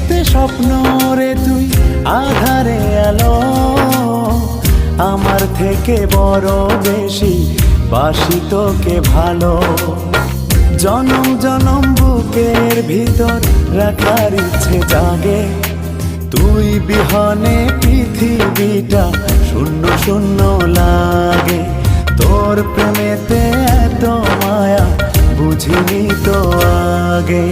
মিথ্যে স্বপ্ন রে তুই আধারে আলো, আমার থেকে বড় বেশি বাসি তোকে ভালো। জনম জনম বুকের ভিতর রাখার ইচ্ছে জাগে, তুই বিহনে পৃথিবীটা শূন্য শূন্য লাগে। তোর প্রেমেতে এত মায়া বুঝিনি তো আগে।